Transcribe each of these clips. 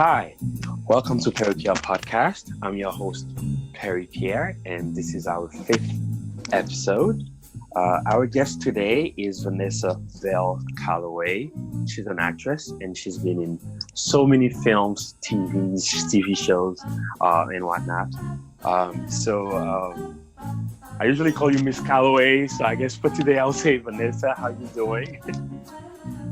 Hi, welcome to Perri Pierre Podcast. I'm your host, Perri Pierre, and this is our fifth episode. Our guest today is Vanessa Bell Calloway. She's an actress, and she's been in so many films, TV shows, and whatnot. I usually call you Miss Calloway, so I guess for today I'll say Vanessa. How you doing?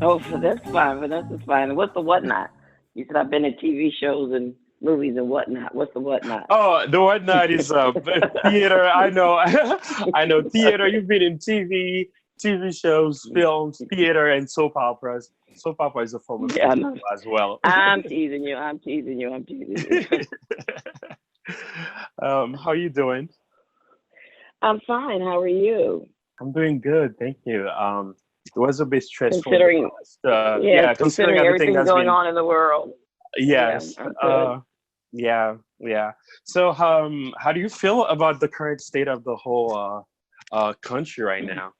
Oh, that's fine. Vanessa's fine. What's the whatnot? You said I've been in TV shows and movies and whatnot. What's the whatnot? Oh, the whatnot is theater. I know. I know theater. You've been in TV shows, films, theater, and soap operas. Soap opera is a form of theater as well. I'm teasing you. How are you doing? I'm fine. How are you? I'm doing good, thank you. It was a bit stressful. Considering everything that's going on in the world. Yes. Yeah. So, how do you feel about the current state of the whole country right now?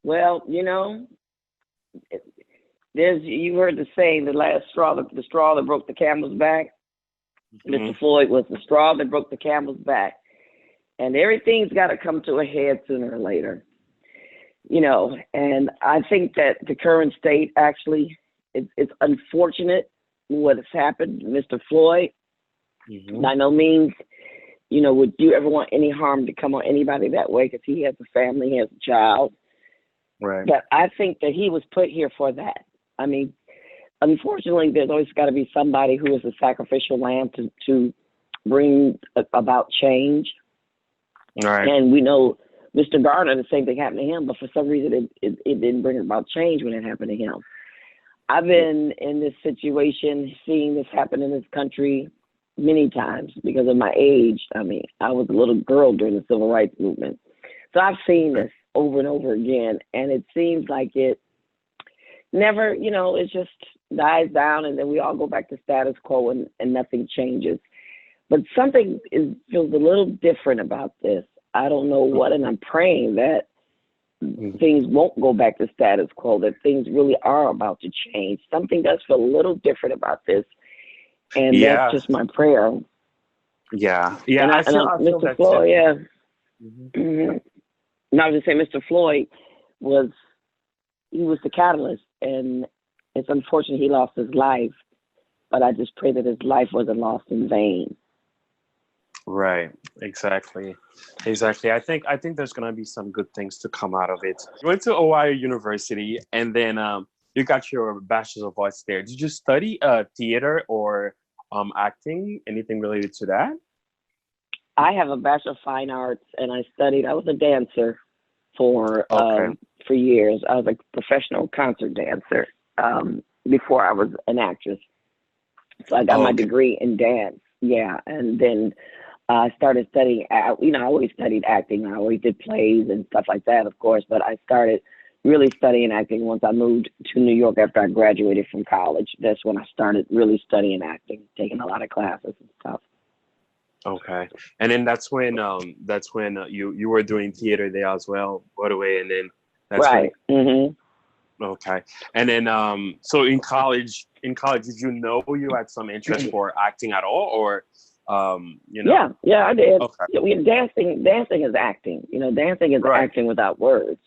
Well, you heard the saying, the straw that broke the camel's back. Mm-hmm. Mr. Floyd was the straw that broke the camel's back. And everything's got to come to a head sooner or later, and I think that the current state actually, it's unfortunate what has happened to Mr. Floyd. Mm-hmm. By no means, would you ever want any harm to come on anybody that way, because he has a family, he has a child. Right. But I think that he was put here for that. I mean, unfortunately, there's always got to be somebody who is a sacrificial lamb to bring about change. Right. And we know Mr. Garner, the same thing happened to him, but for some reason it didn't bring about change when it happened to him. I've been in this situation, seeing this happen in this country many times because of my age. I mean, I was a little girl during the civil rights movement. So I've seen this over and over again, and it seems like it never, it just dies down, and then we all go back to status quo and nothing changes. But something feels a little different about this. I don't know what, and I'm praying that things won't go back to status quo, that things really are about to change. Something does feel a little different about this, and that's just my prayer. Yeah. And I feel Mr. Floyd, yeah. Mm-hmm. And I was just saying, Mr. Floyd was the catalyst, and it's unfortunate he lost his life, but I just pray that his life wasn't lost in vain. Right. Exactly. I think there's gonna be some good things to come out of it. You went to Ohio University, and then you got your Bachelor of Arts there. Did you study theater or acting? Anything related to that? I have a Bachelor of Fine Arts, and I was a dancer for years. I was a professional concert dancer before I was an actress. So I got my degree in dance. Yeah, and then I started studying, I always studied acting. I always did plays and stuff like that, of course, but I started really studying acting once I moved to New York after I graduated from college. That's when I started really studying acting, taking a lot of classes and stuff. Okay. And then that's when you were doing theater there as well, by the way, and then that's right. Mm-hmm. Okay. And then so in college, did you know you had some interest for acting at all, or Yeah, I did. Okay. Dancing is acting. Dancing is acting without words.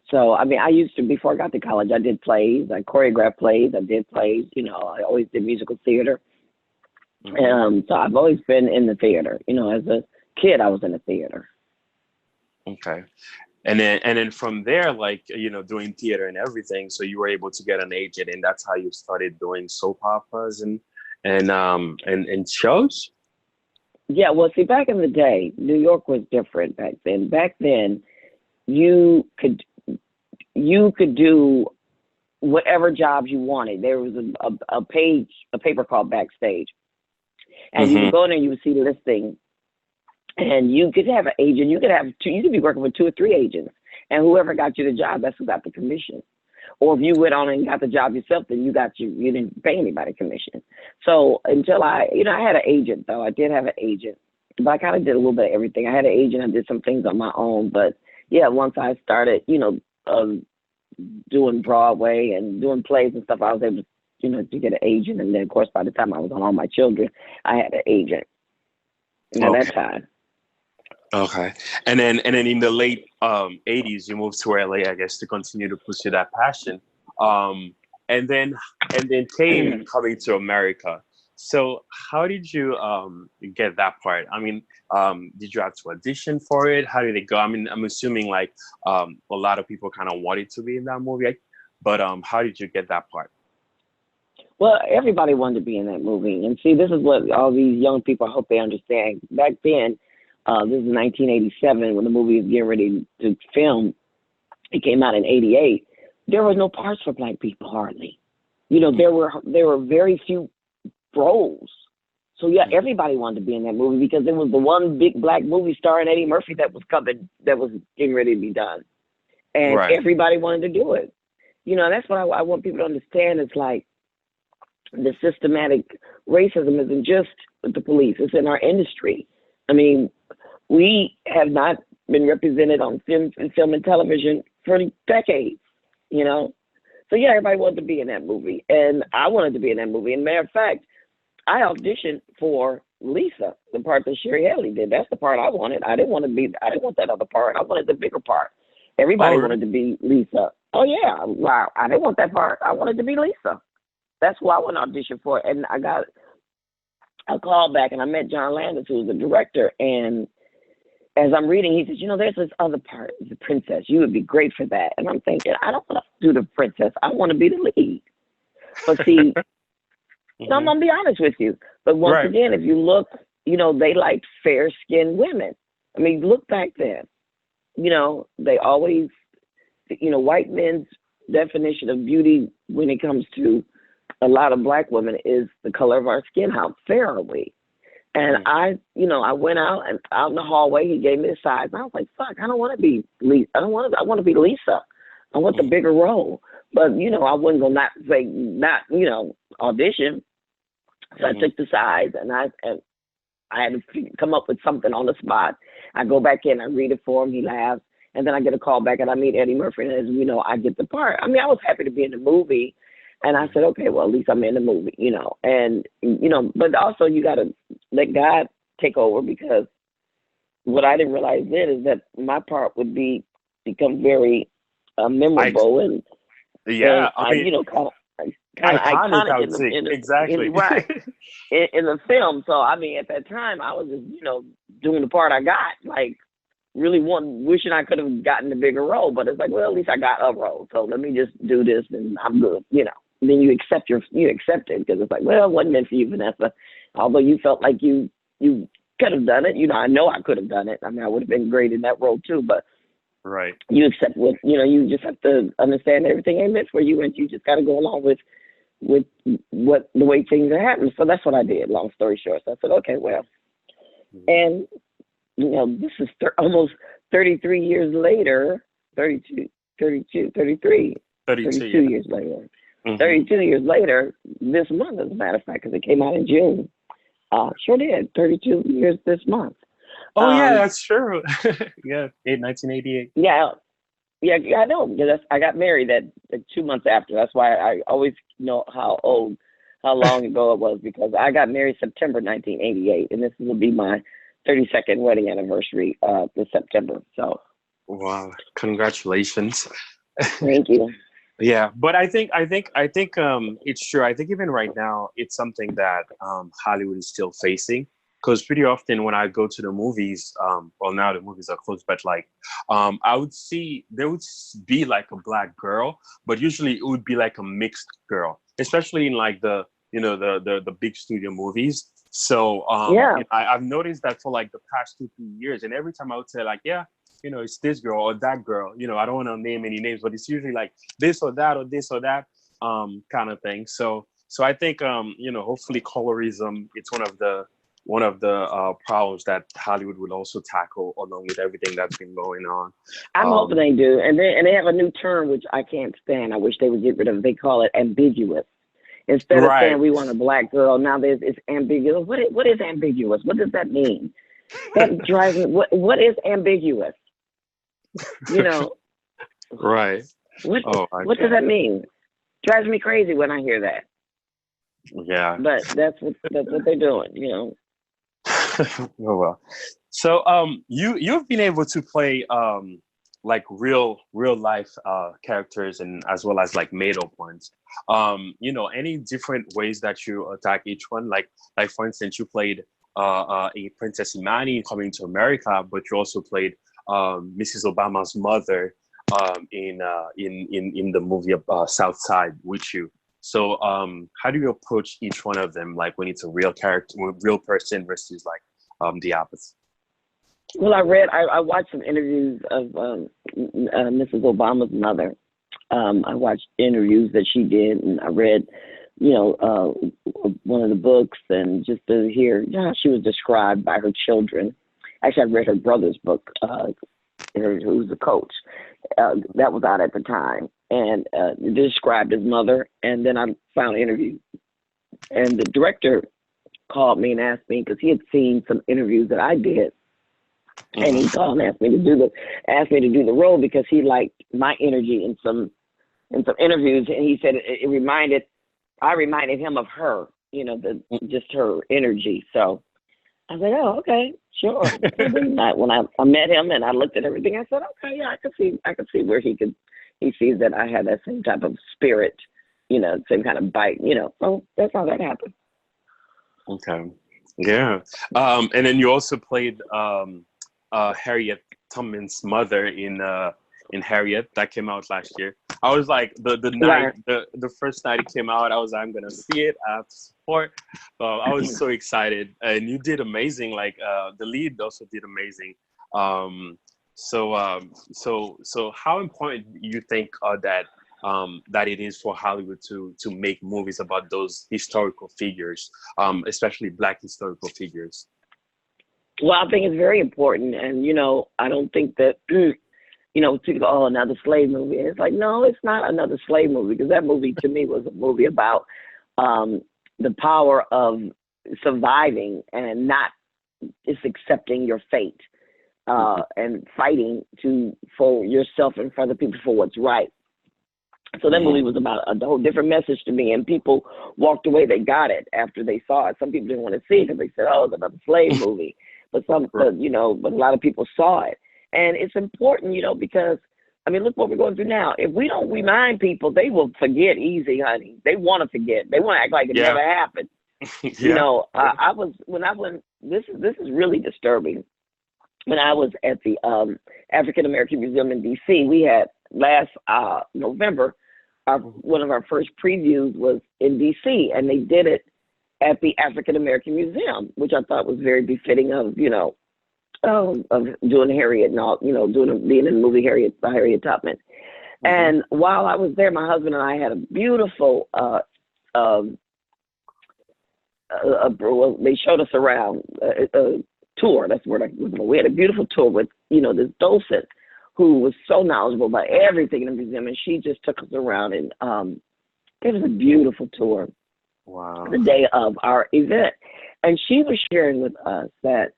So, I mean, before I got to college, I did plays. I choreographed plays. I did plays. I always did musical theater. Mm-hmm. So I've always been in the theater. As a kid, I was in the theater. Okay. And then from there, doing theater and everything, so you were able to get an agent, and that's how you started doing soap operas and shows? Yeah, well, see, back in the day, New York was different back then. Back then, you could do whatever jobs you wanted. There was a paper called Backstage, and you could go in there and you would see the listing, and you could have an agent. You could be working with 2 or 3 agents, and whoever got you the job, that's who got the commission. Or if you went on and got the job yourself, then you didn't pay anybody commission. So until I had an agent, though. I did have an agent, but I kind of did a little bit of everything. I had an agent. I did some things on my own. But yeah, once I started, doing Broadway and doing plays and stuff, I was able to get an agent. And then, of course, by the time I was on All My Children, I had an agent. At Okay. that time. Okay. And then in the late 80s, you moved to LA, I guess, to continue to pursue that passion. And then came coming to America. So how did you get that part? I mean, did you have to audition for it? How did it go? I mean, I'm assuming like a lot of people kind of wanted to be in that movie, but how did you get that part? Well, everybody wanted to be in that movie. And see, this is what all these young people, I hope they understand. Back then, this is 1987 when the movie was getting ready to film. It came out in 88. There was no parts for black people hardly. There were very few roles. So yeah, everybody wanted to be in that movie because it was the one big black movie starring Eddie Murphy that was getting ready to be done. And everybody wanted to do it. That's what I want people to understand. It's like the systematic racism isn't just with the police. It's in our industry. I mean, we have not been represented on film and television for decades, So yeah, everybody wanted to be in that movie. And I wanted to be in that movie. And matter of fact, I auditioned for Lisa, the part that Sherry Haley did. That's the part I wanted. I didn't want that other part. I wanted the bigger part. Everybody wanted to be Lisa. Oh yeah. Wow. I didn't want that part. I wanted to be Lisa. That's who I went to audition for. And I got a call back and I met John Landis, who was the director. And as I'm reading, he says, there's this other part, the princess. You would be great for that. And I'm thinking, I don't want to do the princess. I want to be the lead. But see, so I'm going to be honest with you. But once again, if you look, they like fair-skinned women. I mean, look back then. They always, white men's definition of beauty when it comes to a lot of black women is the color of our skin. How fair are we? And I went out in the hallway. He gave me the size. And I was like, fuck, I don't want to be Lisa. I want to be Lisa. I want the bigger role. But, I wasn't going to audition. So I took the size and I had to come up with something on the spot. I go back in, I read it for him. He laughs. And then I get a call back and I meet Eddie Murphy. And as I get the part. I mean, I was happy to be in the movie. And I said, okay, well, at least I'm in the movie, And, but also you got to let God take over because what I didn't realize then is that my part would become very memorable and kind of iconic exactly. in the film. So, I mean, at that time, I was just, doing the part I got, like, really wishing I could have gotten the bigger role. But it's like, well, at least I got a role. So let me just do this and I'm good, And then you accept it because it's like, well, it wasn't meant for you, Vanessa. Although you felt like you could have done it. I know I could have done it. I mean, I would have been great in that role too, but you accept what, you just have to understand everything ain't meant for you and you just got to go along with what the way things are happening. So that's what I did, long story short. So I said, okay, well, and this is almost 33 years later, 32 years later. 32 years later, this month, as a matter of fact, because it came out in June. Sure did. 32 years this month. Oh, yeah, that's true. 1988. Yeah, I know. Because I got married at 2 months after. That's why I always know how long ago it was, because I got married September 1988, and this will be my 32nd wedding anniversary this September. So. Wow! Congratulations. Thank you. Yeah, but I think it's true. I think even right now, it's something that Hollywood is still facing. Because pretty often when I go to the movies, well, now the movies are closed, but like, I would see there would be like a black girl, but usually it would be like a mixed girl, especially in like the big studio movies. So I've noticed that for like the past 2-3 years, and every time I would say like, yeah, it's this girl or that girl, I don't want to name any names, but it's usually like this or that or this or that kind of thing. So I think hopefully colorism, it's one of the problems that Hollywood will also tackle along with everything that's been going on. I'm hoping they do. And they have a new term, which I can't stand. I wish they would get rid of it. They call it ambiguous. Instead of saying we want a black girl, now it's ambiguous. What is ambiguous? What does that mean? That drives me. What is ambiguous? Right. What does that mean? Drives me crazy when I hear that. Yeah. But that's what they're doing, you know. Oh well. So you've been able to play like real life characters and as well as like made up ones. Any different ways that you attack each one? Like for instance, you played a Princess Imani coming to America, but you also played Mrs. Obama's mother in the movie South Side with you. So how do you approach each one of them? Like when it's a real character, real person versus like the opposite. Well, I watched some interviews of Mrs. Obama's mother. I watched interviews that she did, and I read, one of the books, and just to hear how she was described by her children. Actually, I read her brother's book, who's a coach. That was out at the time, and described his mother. And then I found interviews, and the director called me and asked me because he had seen some interviews that I did. And he called and asked me to do the role because he liked my energy in some interviews, and he said I reminded him of her, just her energy. So I said, oh, okay, sure. And then when I met him and I looked at everything, I said, okay, yeah, I could see where he sees that I had that same type of spirit, same kind of bite, So that's how that happened. Okay, yeah. And then you also played Harriet Tubman's mother in Harriet that came out last year. I was like the first night it came out, I was like, I'm gonna see it. I have to support. I was so excited, and you did amazing. Like the lead also did amazing. So how important you think that it is for Hollywood to make movies about those historical figures, especially Black historical figures? Well, I think it's very important, and I don't think that people go, oh, another slave movie. And it's like, no, it's not another slave movie, because that movie to me was a movie about the power of surviving and not just accepting your fate and fighting for yourself and for other people for what's right. So that movie was about a whole different message to me, and people walked away. They got it after they saw it. Some people didn't want to see it because they said, "Oh, it's another slave movie," but but a lot of people saw it, and it's important, because look what we're going through now. If we don't remind people, they will forget easy, honey. They want to forget. They want to act like it never happened. This is really disturbing. When I was at the African American Museum in D.C., we had last November. One of our first previews was in D.C., and they did it at the African American Museum, which I thought was very befitting of of doing Harriet and all, being in the movie Harriet by Harriet Tubman. And while I was there, my husband and I had a beautiful they showed us around a tour. That's where we had a beautiful tour with this docent who was so knowledgeable about everything in the museum, and she just took us around, and it was a beautiful tour. Wow. The day of our event. And she was sharing with us that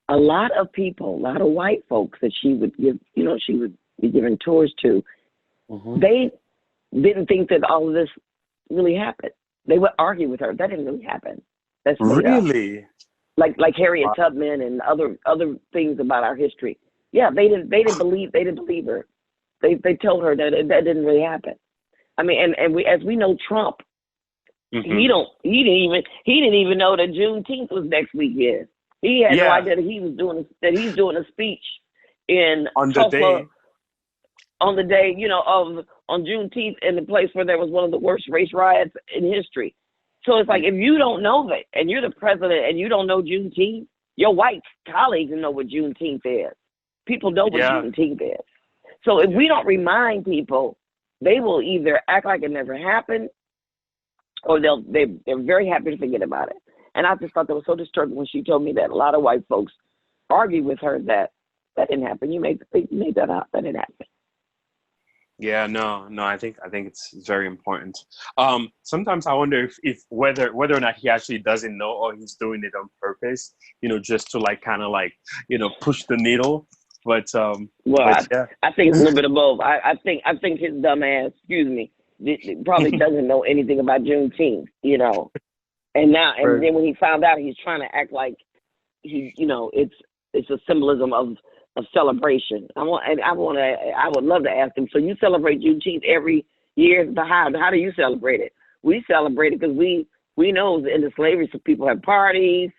a lot of white folks that she would give, she would be giving tours to, they didn't think that all of this really happened. They would argue with her. That didn't really happen. That's really? Like Harriet Tubman and other things about our history. Yeah, they didn't believe her. They told her that didn't really happen. And we know Trump. He didn't even know that Juneteenth was next weekend. He had no idea that he's doing a speech in Tulsa on the day, on Juneteenth, in the place where there was one of the worst race riots in history. So it's like, if you don't know that, and you're the president, and you don't know Juneteenth, your white colleagues know what Juneteenth is. People know what Juneteenth is. So if we don't remind people, they will either act like it never happened, or they're very happy to forget about it. And I just thought that was so disturbing when she told me that a lot of white folks argued with her that didn't happen. You made that up. That didn't happen. Yeah, no, I think it's very important. Sometimes I wonder if whether or not he actually doesn't know, or he's doing it on purpose, just to push the needle. But I think it's a little bit of both. I think his dumb ass, excuse me, probably doesn't know anything about Juneteenth, you know. And then when he found out, he's trying to act like it's a symbolism of celebration. I would love to ask him. So you celebrate Juneteenth every year? How do you celebrate it? We celebrate it because we know in the slavery, some people have parties.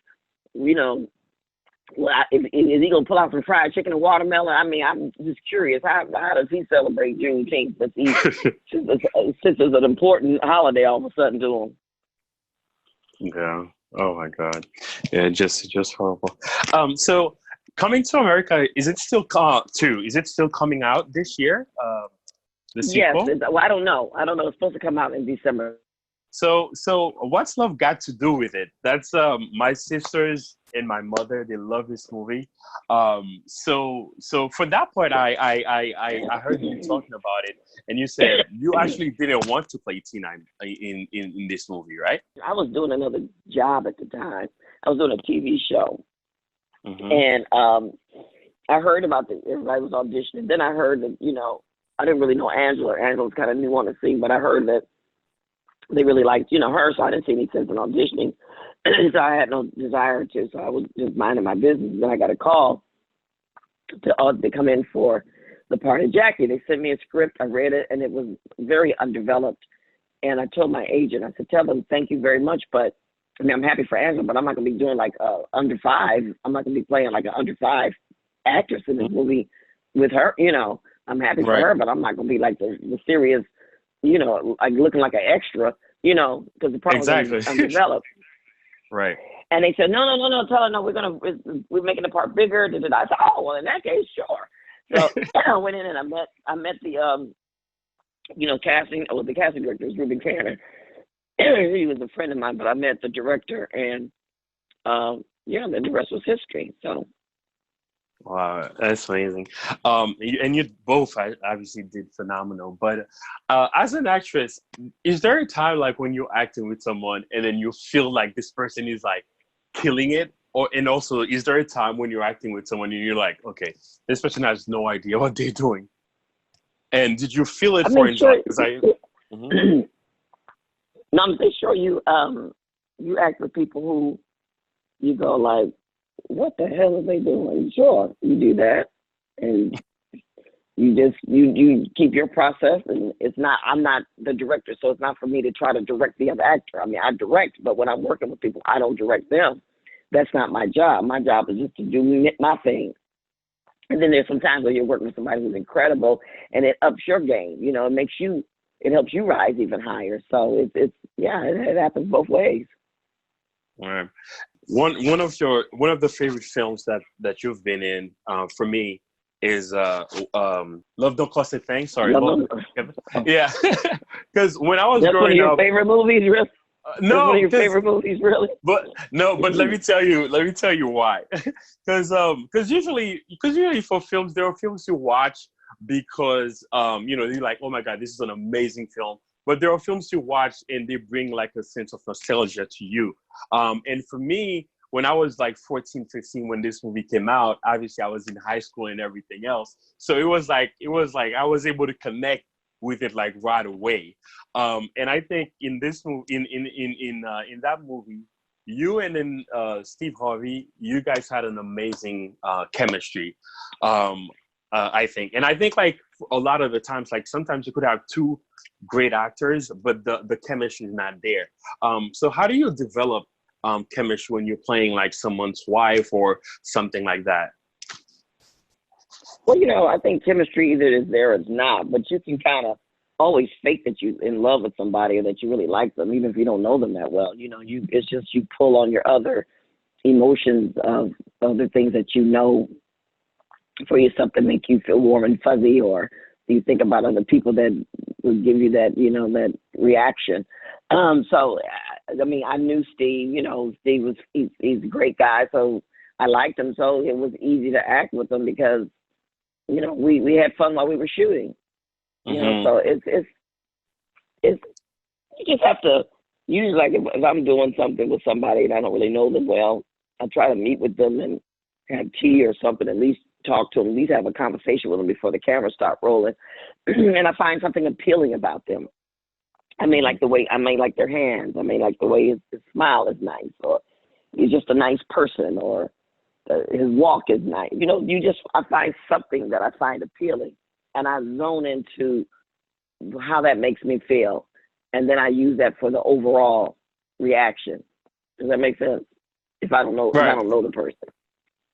You know, is he gonna pull out some fried chicken and watermelon? I mean, I'm just curious. How does he celebrate Juneteenth? Since it's an important holiday all of a sudden to him. Yeah. Oh my God. Yeah. Just horrible. So coming to America, is it still coming out this year? The sequel? Yes. Well, I don't know. It's supposed to come out in December. So what's love got to do with it? That's my sisters and my mother. They love this movie. So for that part, I heard you talking about it, and you said you actually didn't want to play Tina in this movie, right? I was doing another job at the time. I was doing a TV show, and I heard about everybody was auditioning. Then I heard that I didn't really know Angela. Angela was kind of new on the scene, but I heard that they really liked, her, so I didn't see any sense in auditioning. So I had no desire to, so I was just minding my business. Then I got a call to come in for the part of Jackie. They sent me a script. I read it, and it was very undeveloped. And I told my agent, I said, tell them thank you very much, but I mean, I'm happy for Angela, but I'm not going to be doing like under five. I'm not going to be playing like an under five actress in this movie with her. I'm happy for her, but I'm not going to be like the serious, like looking like an extra, because the part was undeveloped. Right. And they said, no, tell her, no, we're making the part bigger. I said, oh, well, in that case, sure. So I went in and I met the, casting, the casting director was Ruben Cannon. He was a friend of mine, but I met the director, and then the rest was history. So. Wow, that's amazing. And you both obviously did phenomenal. But as an actress, is there a time like when you're acting with someone and then you feel like this person is like killing it? And also, is there a time when you're acting with someone and you're like, okay, this person has no idea what they're doing? And did you feel it for instance? No, I'm sure you act with people who you go like, what the hell are they doing? Sure, you do that, and you keep your process. And I'm not the director, so it's not for me to try to direct the other actor. I mean, I direct, but when I'm working with people, I don't direct them. That's not my job. My job is just to do my thing. And then there's some times where you're working with somebody who's incredible, and it ups your game. It helps you rise even higher. So it happens both ways. Right. One of the favorite films that you've been in for me is Love Don't Cost a Thing. Sorry, yeah, because when I was growing up, favorite movies, really? No, one of your favorite movies, really? But let me tell you why. Because usually for films, there are films you watch because you're like, oh my God, this is an amazing film. But there are films you watch and they bring like a sense of nostalgia to you. And for me, when I was like 14, 15, when this movie came out, obviously I was in high school and everything else. So it was like I was able to connect with it like right away. And I think in this movie, in that movie, you and then Steve Harvey, you guys had an amazing chemistry. I think, and I think like a lot of the times, like sometimes you could have two great actors, but the chemistry is not there. So how do you develop chemistry when you're playing like someone's wife or something like that? Well, I think chemistry either is there or it's not, but you can kind of always fake that you're in love with somebody or that you really like them, even if you don't know them that well. It's just you pull on your other emotions of other things that for yourself to make you feel warm and fuzzy, or you think about other people that would give you that, that reaction. So, I mean, I knew Steve, Steve he's a great guy, so I liked him. So it was easy to act with him because, we had fun while we were shooting. So it's you just have to, usually like if I'm doing something with somebody and I don't really know them well, I try to meet with them and have tea or something, at least talk to them, at least have a conversation with them before the cameras start rolling. And I find something appealing about them. I may like the way, I may like their hands. I may like the way his smile is nice, or he's just a nice person, or his walk is nice. You know, I find something that I find appealing, and I zone into how that makes me feel, and then I use that for the overall reaction. Does that make sense? If I don't know, Right. if I don't know the person.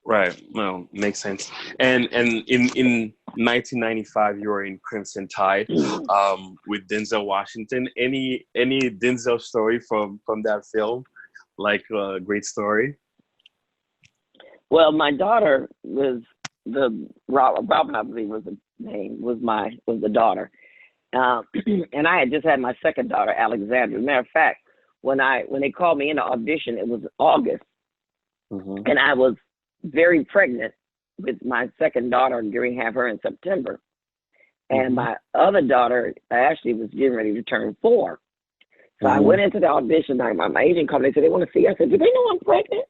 Right. Well, makes sense. And in 1995, you were in Crimson Tide, with Denzel Washington. Any Denzel story from that film? Like a great story. Well, my daughter was Robin, I believe was the name, was the daughter. And I had just had my second daughter, Alexandra. As a matter of fact, when they called me in to audition, it was August, and I was very pregnant with my second daughter, and going to have her in September. And my other daughter, Ashley, was getting ready to turn 4. So I went into the audition. My agent called me. They said they want to see. I said, do they know I'm pregnant?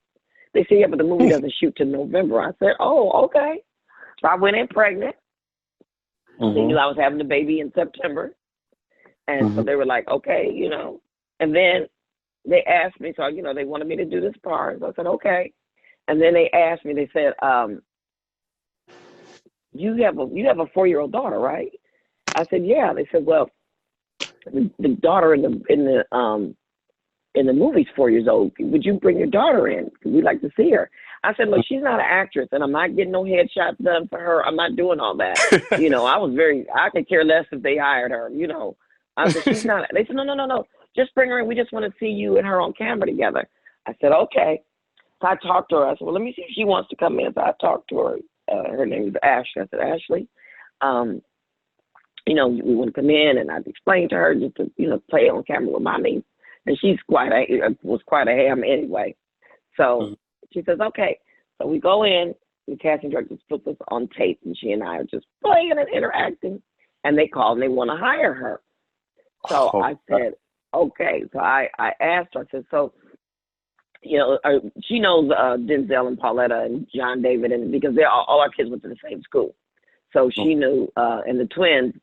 They said, yeah, but the movie doesn't shoot till November. I said, oh, okay. So I went in pregnant. They knew I was having the baby in September. And so they were like, okay, you know. And then they asked me, so, you know, they wanted me to do this part. So I said, okay. And then they asked me, they said, you have a 4-year-old daughter, right? I said, yeah. They said, well, the daughter in the movie's 4 years old. Would you bring your daughter in? We'd like to see her. I said, look, she's not an actress, and I'm not getting no headshots done for her. I'm not doing all that. You know, I could care less if they hired her, you know. I said, she's not. They said, no. Just bring her in. We just want to see you and her on camera together. I said, okay. So I talked to her. I said, well, let me see if she wants to come in. So I talked to her. Her name is Ashley. I said, Ashley, you know, we want to come in, and I'd explain to her just to, you know, play on camera with my niece. And she's was quite a ham anyway. So she says, okay. So we go in, the casting director puts us on tape, and she and I are just playing and interacting. And they called and they want to hire her. So I said, okay. So I asked her, I said, so, you know, she knows Denzel and Pauletta and John David, and because all our kids went to the same school. So she knew, and the twins,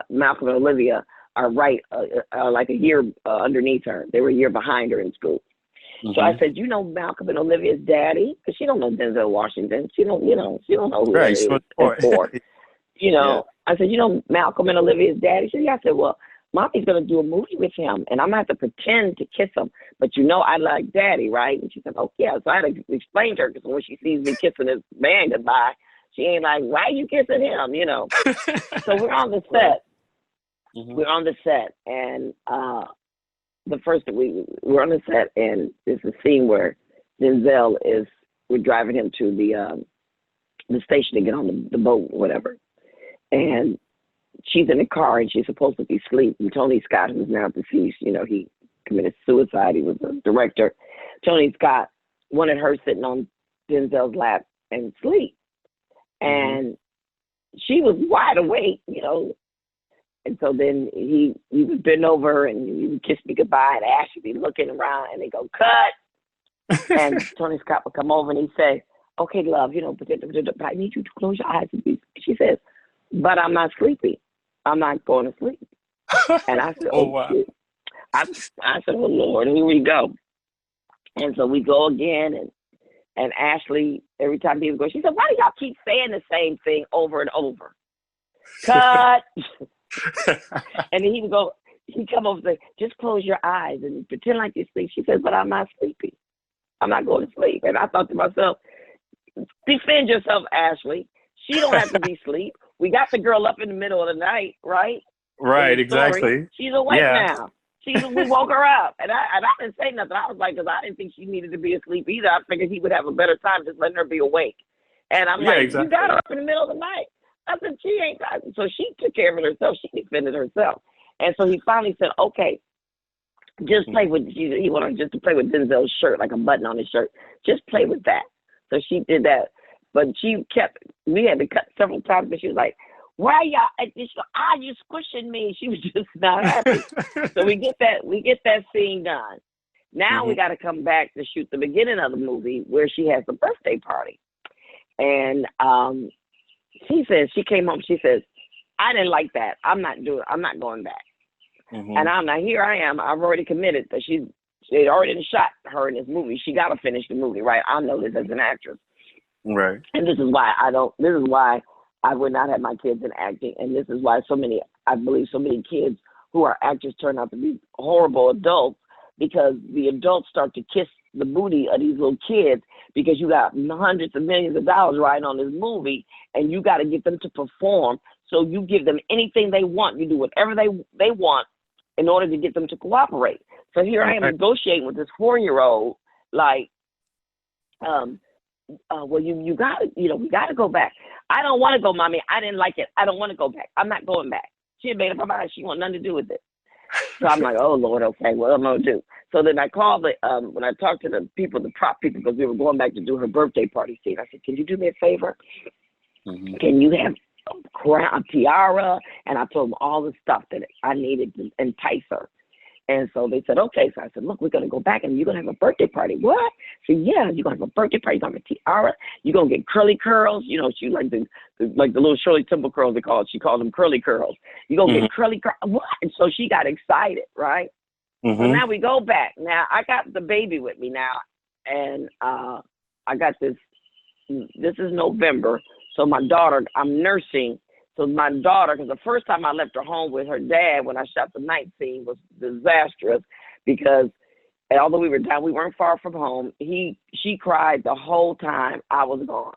Malcolm and Olivia, are like a year underneath her. They were a year behind her in school. So I said, you know Malcolm and Olivia's daddy? Because she don't know Denzel Washington. She don't know who that is. You know, I said, you know Malcolm and Olivia's daddy? She said, yeah. I said, well, Mommy's going to do a movie with him, and I'm going to have to pretend to kiss him. But you know I like daddy, right? And she said, oh, yeah. So I had to explain to her, because when she sees me kissing this man goodbye, she ain't like, why are you kissing him, you know? So we're on the set. We're on the set, and we're on the set, and there's a scene where Denzel we're driving him to the station to get on the boat or whatever, and she's in the car, and she's supposed to be asleep. And Tony Scott, who's now deceased, you know, he committed suicide. He was a director. Tony Scott wanted her sitting on Denzel's lap and sleep, and she was wide awake, you know. And so then he would bend over and he would kiss me goodbye, and Ash would be looking around, and they go, cut. And Tony Scott would come over and he'd say, okay, love, you know, but I need you to close your eyes. She says, but I'm not sleepy. I'm not going to sleep. And I said, oh, wow. I said, oh, Lord, here we go. And so we go again, and Ashley, every time he would go, she said, why do y'all keep saying the same thing over and over? Cut. And then he'd come over and say, just close your eyes and pretend like you sleep. She says, but I'm not sleepy. I'm not going to sleep. And I thought to myself, defend yourself, Ashley. She don't have to be asleep. We got the girl up in the middle of the night, right? Right, exactly. She's awake now. We woke her up. And I didn't say nothing. I was like, because I didn't think she needed to be asleep either. I figured he would have a better time just letting her be awake. And I'm like, exactly. You got her up in the middle of the night. I said, she ain't got it. So she took care of it herself. She defended herself. And so he finally said, okay, just play with, he wanted just to play with Denzel's shirt, like a button on his shirt. Just play with that. So she did that. But we had to cut several times, but she was like, why are you squishing me? She was just not happy. So we get that scene done. Now we got to come back to shoot the beginning of the movie where she has the birthday party. And, she came home, she says, I didn't like that. I'm not going back. And I'm like, here I am. I've already committed that they already shot her in this movie. She got to finish the movie, right? I know this as an actress. Right. And this is why I would not have my kids in acting. And this is why I believe so many kids who are actors turn out to be horrible adults, because the adults start to kiss the booty of these little kids because you got hundreds of millions of dollars riding on this movie, and you got to get them to perform. So you give them anything they want. You do whatever they want in order to get them to cooperate. So here I am negotiating with this 4-year-old, like, well, you got to, we got to go back. I don't want to go, Mommy. I didn't like it. I don't want to go back. I'm not going back. She had made up her mind. She want nothing to do with it. So I'm like, oh, Lord, okay, what am I going to do? So then I called when I talked to the prop people, because we were going back to do her birthday party scene. I said, can you do me a favor? Can you have a tiara? And I told them all the stuff that I needed to entice her. And so they said, okay. So I said, look, we're going to go back and you're going to have a birthday party. What? I said, yeah, you're going to have a birthday party. You're going to have a tiara. You're going to get curly curls. She like the little Shirley Temple curls they call it. She called them curly curls. You're going to get curly curls. What? And so she got excited, right? So now we go back. Now I got the baby with me now. And I got this is November. So my daughter, I'm nursing. So my daughter, because the first time I left her home with her dad when I shot the night scene was disastrous, because although we were down, we weren't far from home. She cried the whole time I was gone.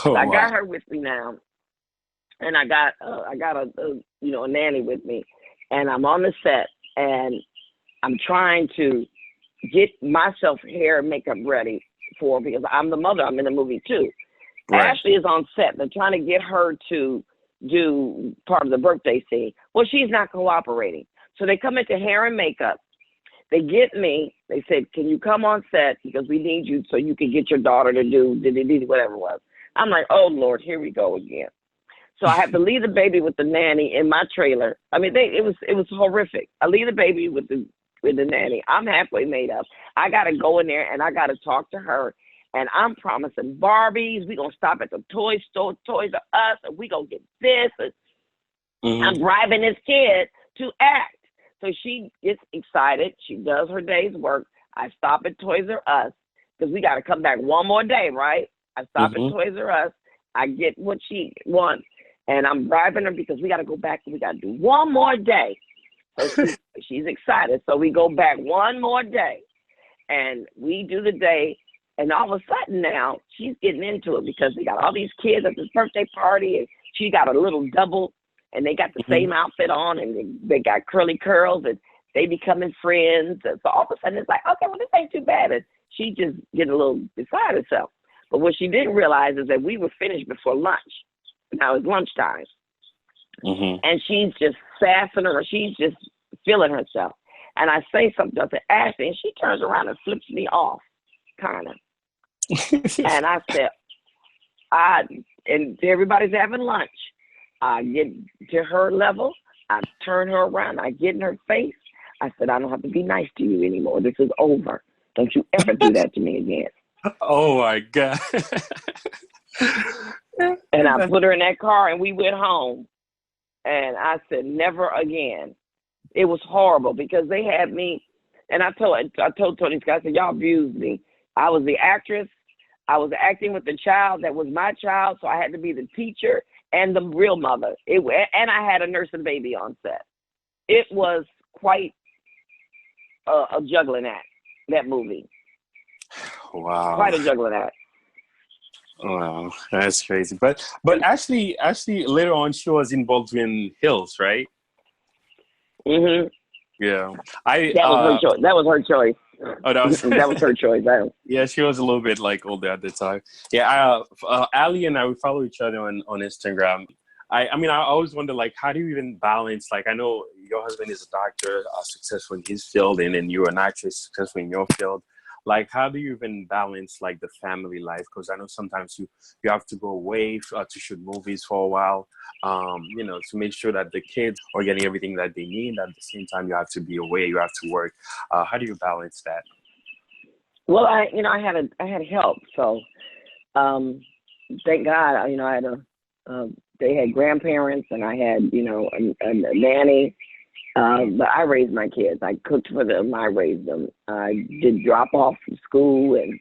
So I got her with me now, and I got a nanny with me, and I'm on the set, and I'm trying to get myself hair and makeup ready for her, because I'm the mother. I'm in the movie too. Right. Ashley is on set. They're trying to get her to do part of the birthday scene. Well, she's not cooperating. So they come into hair and makeup. They get me. They said, can you come on set because we need you so you can get your daughter to do whatever it was. I'm like, oh, Lord, here we go again. So I have to leave the baby with the nanny in my trailer. I mean, it was horrific. I leave the baby with the nanny. I'm halfway made up. I got to go in there and I got to talk to her. And I'm promising Barbies. We're going to stop at the toy store, Toys R Us, and we're going to get this. I'm bribing this kid to act. So she gets excited. She does her day's work. I stop at Toys R Us because we got to come back one more day, right? I stop at Toys R Us. I get what she wants. And I'm bribing her because we got to go back and we got to do one more day. So she's excited. So we go back one more day. And we do the day. And all of a sudden now, she's getting into it because they got all these kids at this birthday party, and she got a little double, and they got the same outfit on, and they got curly curls, and they becoming friends. And so all of a sudden it's like, okay, well, this ain't too bad. And she just getting a little beside herself. But what she didn't realize is that we were finished before lunch. Now it's lunchtime. And she's just sassing her. She's just feeling herself. And I say something to Ashley, and she turns around and flips me off, kind of. And I said, and everybody's having lunch. I get to her level. I turn her around. I get in her face. I said, I don't have to be nice to you anymore. This is over. Don't you ever do that to me again. Oh, my God. And I put her in that car, and we went home. And I said, never again. It was horrible because they had me. And I told Tony Scott, I said, y'all abused me. I was the actress. I was acting with the child that was my child, so I had to be the teacher and the real mother. And I had a nursing baby on set. It was quite a juggling act, that movie. Wow. Quite a juggling act. Wow, that's crazy. But actually, later on, she was involved in Hills, right? Yeah. That was her choice. Oh, that was that was her choice. Yeah, she was a little bit like older at the time. Yeah, Ali and I, we follow each other on Instagram. I mean, I always wonder, like, how do you even balance? Like, I know your husband is a doctor, successful in his field, and then you're an actress, successful in your field. Like, how do you even balance, like, the family life? Because I know sometimes you have to go away to shoot movies for a while, to make sure that the kids are getting everything that they need. At the same time, you have to be away, you have to work. How do you balance that? Well, I had help, so thank God. I had they had grandparents, and I had a nanny, But I raised my kids. I cooked for them. I raised them. I did drop off from school, and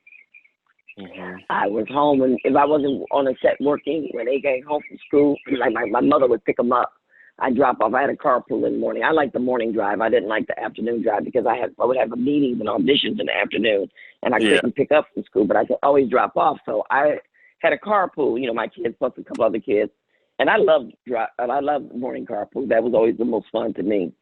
I was home. And if I wasn't on a set working, when they came home from school, like my mother would pick them up. I'd drop off. I had a carpool in the morning. I liked the morning drive. I didn't like the afternoon drive because I would have meetings and auditions in the afternoon, and I couldn't pick up from school, but I could always drop off. So I had a carpool, my kids plus a couple other kids. And I loved morning carpool. That was always the most fun to me.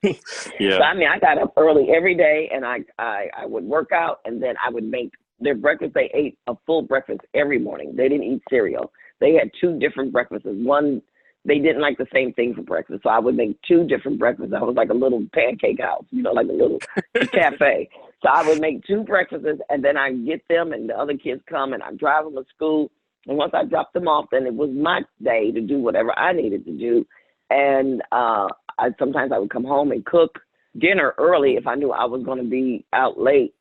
Yeah. So, I got up early every day, and I would work out, and then I would make their breakfast. They ate a full breakfast every morning. They didn't eat cereal. They had two different breakfasts. One, they didn't like the same thing for breakfast, so I would make two different breakfasts. I was like a little pancake house, like a little cafe. So I would make two breakfasts, and then I'd get them, and the other kids come, and I'd drive them to school. And once I dropped them off, then it was my day to do whatever I needed to do. And sometimes I would come home and cook dinner early if I knew I was going to be out late.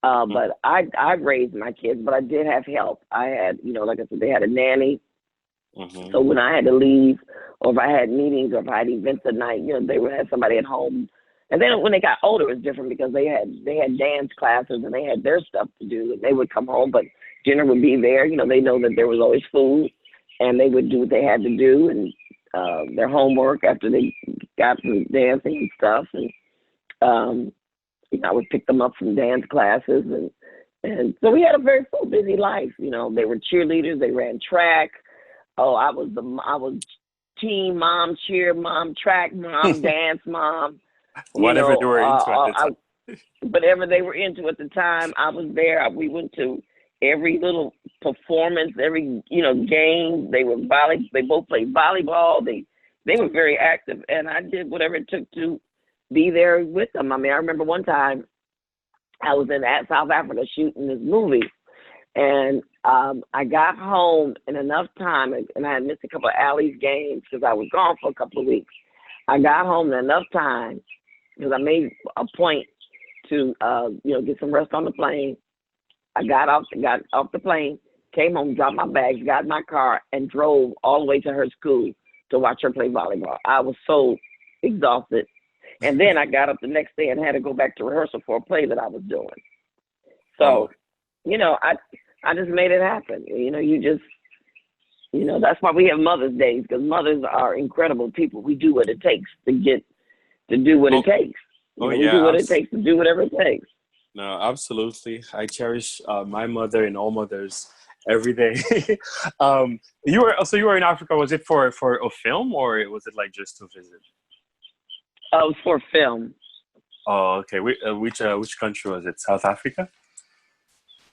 But I raised my kids, but I did have help. I had, like I said, they had a nanny. So when I had to leave, or if I had meetings, or if I had events at night, they would have somebody at home. And then when they got older, it was different because they had dance classes and they had their stuff to do. And they would come home, but dinner would be there. They know that there was always food, and they would do what they had to do and their homework after they got from dancing and stuff. And I would pick them up from dance classes, and so we had a very full, busy life. They were cheerleaders. They ran track. Oh, I was team mom, cheer mom, track mom, dance mom. Whatever they were into at the time. Whatever they were into at the time, I was there. We went to every little performance, every game. They both played volleyball. They were very active, and I did whatever it took to be there with them. I remember one time I was in South Africa shooting this movie, and I got home in enough time, and I had missed a couple of Allie's games because I was gone for a couple of weeks. I got home in enough time because I made a point to get some rest on the plane. I got off the plane, came home, dropped my bags, got in my car, and drove all the way to her school to watch her play volleyball. I was so exhausted. And then I got up the next day and had to go back to rehearsal for a play that I was doing. So, I just made it happen. That's why we have Mother's Days, because mothers are incredible people. We do what it takes to do what it takes. We do what it takes to do whatever it takes. No, absolutely. I cherish my mother and all mothers every day. You were in Africa. Was it for a film, or was it like just to visit? It was for film. Oh, okay. Which country was it? South Africa?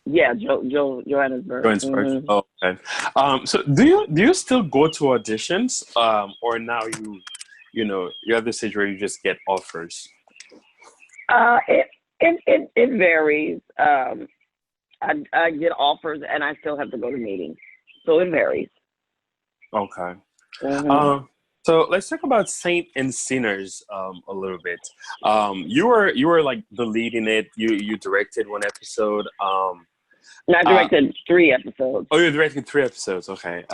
Yeah, Johannesburg. Johannesburg. Oh, okay. So do you still go to auditions, or now you're at the stage where you just get offers? It varies. I get offers, and I still have to go to meetings, so it varies. Okay. So let's talk about Saint and Sinners a little bit. You were like the lead in it. You directed one episode. I directed 3 episodes. Oh, you directed 3 episodes. Okay.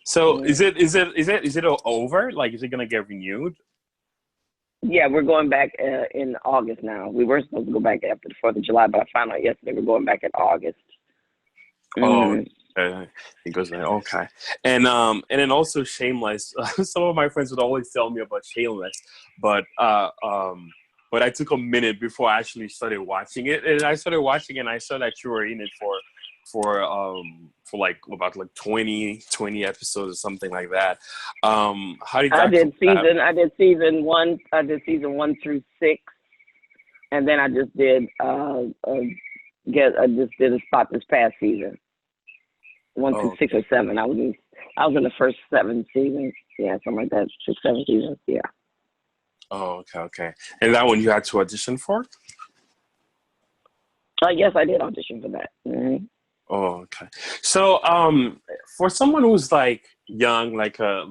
So is it over? Like, is it gonna get renewed? Yeah, we're going back in August now. We were supposed to go back after the 4th of July, but I found out yesterday we're going back in August. Oh, it goes like, okay. And then also Shameless. Some of my friends would always tell me about Shameless, but I took a minute before I actually started watching it. And I started watching it, and I saw that you were in it for like about like 20 episodes or something like that. How did that I did season 1. I did season 1 through 6, and then I just did a spot this past season, 1 through 6 or 7. I was in the first 7 seasons. Yeah, something like that. 6, 7 seasons. Yeah. Oh, okay. And that one you had to audition for? Yes, I did audition for that. Mm-hmm. Oh, okay. So, for someone who's like young, like a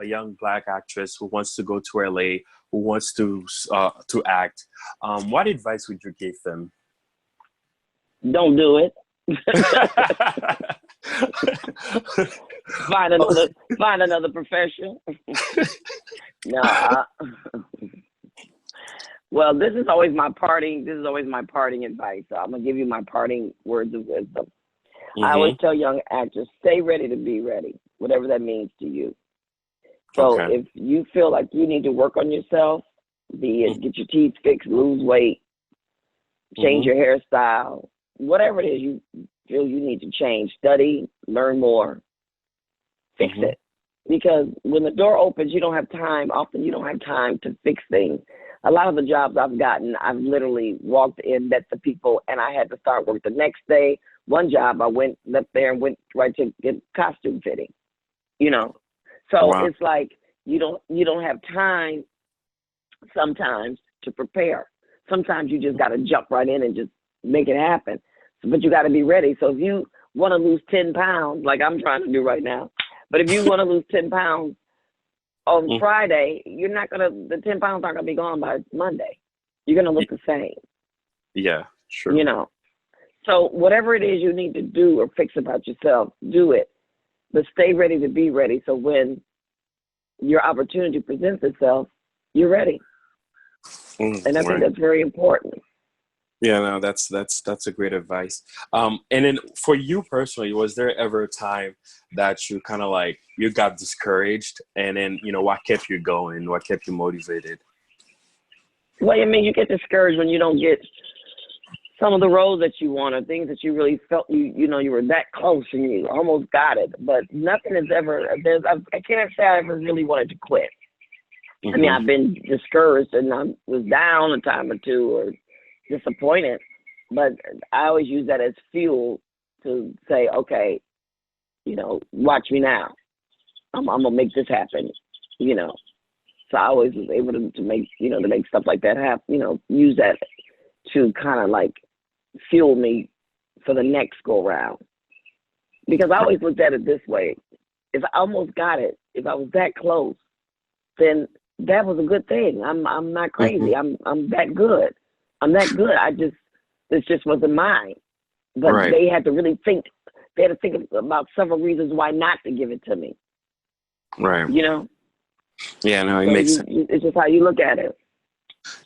young Black actress who wants to go to LA, who wants to act, what advice would you give them? Don't do it. Find another profession. No, Well, this is always my parting advice. So I'm gonna give you my parting words of wisdom. I always tell young actors, stay ready to be ready, whatever that means to you. So if you feel like you need to work on yourself, be it get your teeth fixed, lose weight, change your hairstyle, whatever it is you feel you need to change, study, learn more, fix it. Because when the door opens, you don't have time. Often you don't have time to fix things. A lot of the jobs I've gotten, I've literally walked in, met the people, and I had to start work the next day. One job, I left there and went right to get costume fitting, you know. So it's like you don't have time sometimes to prepare. Sometimes you just got to jump right in and just make it happen. But you got to be ready. So if you want to lose 10 pounds, like I'm trying to do right now, but if you want to lose 10 pounds on Friday, the 10 pounds aren't going to be gone by Monday. You're going to look the same. Yeah, sure. You know, so whatever it is you need to do or fix about yourself, do it. But stay ready to be ready. So when your opportunity presents itself, you're ready. And I think that's very important. Yeah, no, that's a great advice. And then for you personally, was there ever a time that you kind of like, you got discouraged, and then, you know, what kept you going? What kept you motivated? Well, I mean, you get discouraged when you don't get some of the roles that you want, or things that you really felt you were that close and you almost got it. But nothing has ever, I can't say I ever really wanted to quit. I mean, I've been discouraged and I was down a time or two or disappointed, but I always use that as fuel to say, okay, you know, watch me now. I'm gonna make this happen, you know. So I always was able to make, you know, to make stuff like that happen, you know, use that to kind of like fuel me for the next go round. Because I always looked at it this way: if I almost got it, if I was that close, then that was a good thing. I'm not crazy. I'm that good. I'm that good. This just wasn't mine. But they had to really think. They had to think about several reasons why not to give it to me. Right. You know. Yeah. No, it makes sense. It's just how you look at it.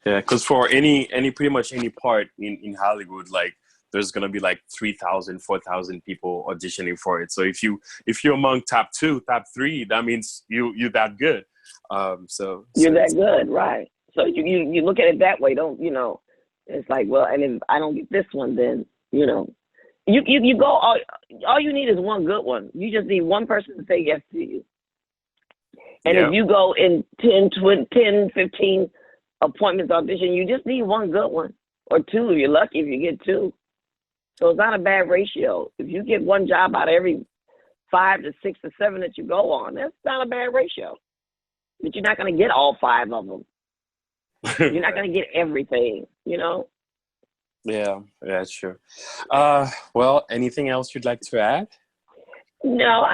Yeah, because for pretty much any part in Hollywood, like there's gonna be like 3,000, 4,000 people auditioning for it. So if you're among top 2, top 3, that means you're that good. So you're that good, right? So you look at it that way, don't you know? It's like, well, and if I don't get this one, then you know, you go. All you need is one good one. You just need one person to say yes to you. And if you go in 10, 15 appointments audition, you just need one good one or 2. You're lucky if you get 2. So it's not a bad ratio. If you get one job out of every 5 to 6 to 7 that you go on, that's not a bad ratio. But you're not going to get all 5 of them. You're not going to get everything, you know? Yeah, that's true. Well, anything else you'd like to add? No,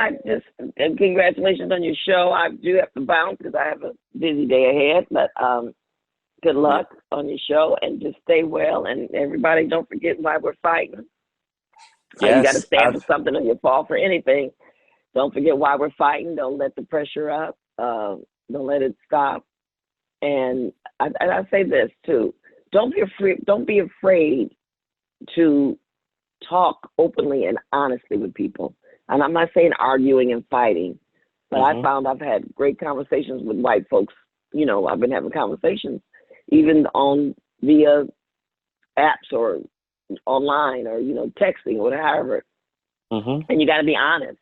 congratulations on your show. I do have to bounce because I have a busy day ahead, but good luck on your show and just stay well. And everybody, don't forget why we're fighting. You got to stand for something or you fall for anything. Don't forget why we're fighting. Don't let the pressure up. Don't let it stop. And I say this too: don't be afraid to talk openly and honestly with people. And I'm not saying arguing and fighting, but I found I've had great conversations with white folks. You know, I've been having conversations even via apps or online or, you know, texting or whatever. And you got to be honest,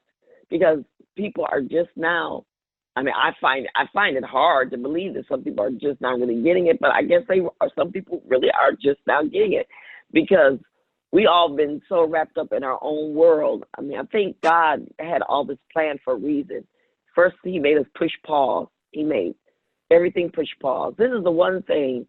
because people are just now. I mean, I find it hard to believe that some people are just not really getting it, but I guess some people really are just now getting it, because we all been so wrapped up in our own world. I mean, I think God had all this planned for a reason. First, he made us push pause. He made everything push pause. This is the one thing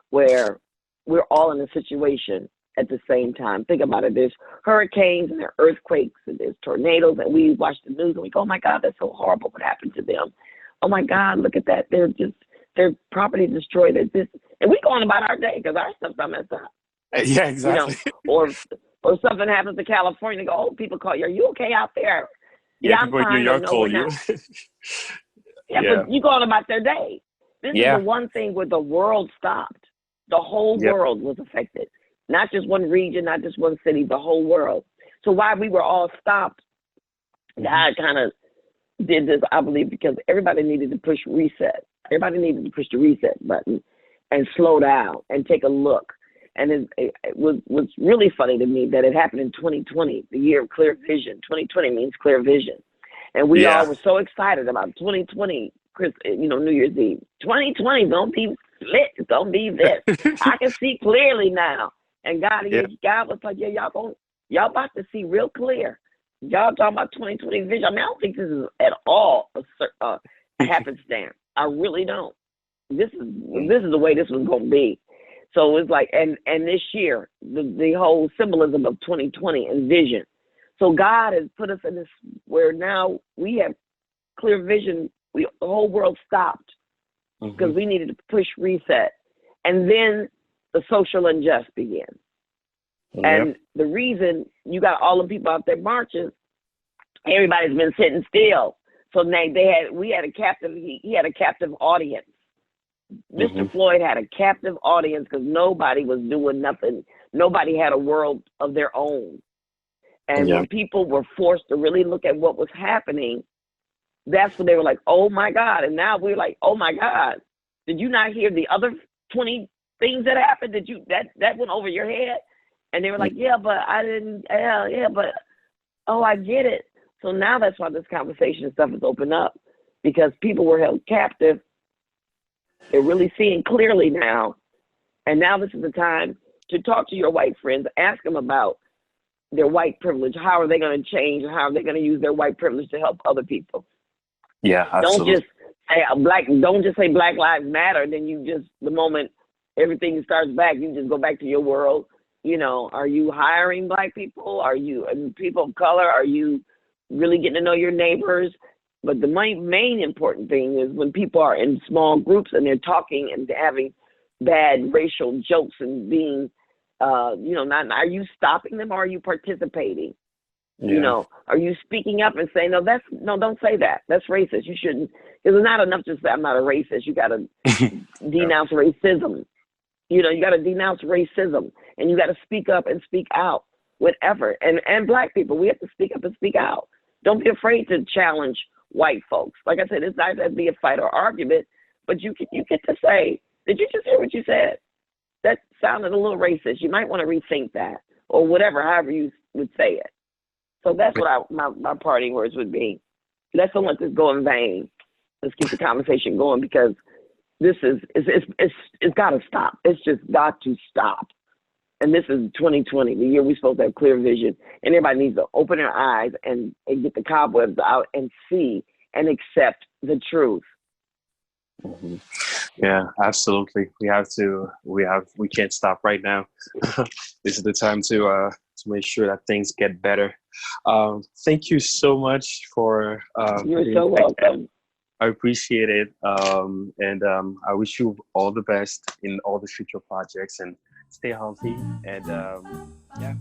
where we're all in a situation at the same time. Think about it. There's hurricanes and there are earthquakes and there's tornadoes, and we watch the news and we go, oh my God, that's so horrible. What happened to them? Oh my God, look at that. Their property destroyed. And we go on about our day because our stuff's not messed up. Yeah, exactly. You know, or something happens to California, go, oh, people call you, are you okay out there? Yeah, I'm people in fine. New York call you. But you go on about their day. This is Yeah. the one thing where the world stopped. The whole Yep. world was affected, not just one region, not just one city, the whole world. So why we were all stopped, God kind of did this, I believe, because everybody needed to push reset. Everybody needed to push the reset button and slow down and take a look. And it was really funny to me that it happened in 2020, the year of clear vision. 2020 means clear vision. And we all Yeah. were so excited about 2020, New Year's Eve. 2020, don't be lit, don't be this. I can see clearly now. And God was like, yeah, y'all about to see real clear. Y'all talking about 2020 vision. I mean, I don't think this is at all a happenstance. I really don't. This is the way this was going to be. So it's like, and this year, the whole symbolism of 2020 and vision. So God has put us in this where now we have clear vision. The whole world stopped because we needed to push reset. And then the social unrest began. And the reason you got all the people out there marching, everybody's been sitting still. So now we had a captive, he had a captive audience. Mr. Floyd had a captive audience because nobody was doing nothing. Nobody had a world of their own. And when people were forced to really look at what was happening, that's when they were like, oh my God. And now we're like, oh my God, did you not hear the other 20 things that happened? That went over your head? And they were like, yeah, but I didn't, but, oh, I get it. So now that's why this conversation and stuff is opened up, because people were held captive. They're really seeing clearly now. And now this is the time to talk to your white friends, ask them about their white privilege. How are they going to change? How are they going to use their white privilege to help other people? Yeah, absolutely. Don't just say Black Lives Matter. Then you just, the moment everything starts back, you just go back to your world. Are you hiring Black people? Are you people of color? Are you really getting to know your neighbors? But the main important thing is when people are in small groups and they're talking and having bad racial jokes and being, not, are you stopping them or are you participating? Yeah. Are you speaking up and saying, no, don't say that. That's racist. You shouldn't. Because it's not enough to say I'm not a racist. You got to denounce racism. You got to denounce racism, and you got to speak up and speak out with effort. And Black people, we have to speak up and speak out. Don't be afraid to challenge white folks. Like I said, it's not going to be a fight or argument, but you get to say, did you just hear what you said? That sounded a little racist. You might want to rethink that, or whatever, however you would say it. So that's what my parting words would be. Let's don't let this go in vain. Let's keep the conversation going, because this it's got to stop. It's just got to stop. And this is 2020, the year we're supposed to have clear vision. And everybody needs to open their eyes and get the cobwebs out and see and accept the truth. Yeah, absolutely. We can't stop right now. This is the time to make sure that things get better. Thank you so much for You're so welcome. I appreciate it. And I wish you all the best in all the future projects, and stay healthy. And yeah.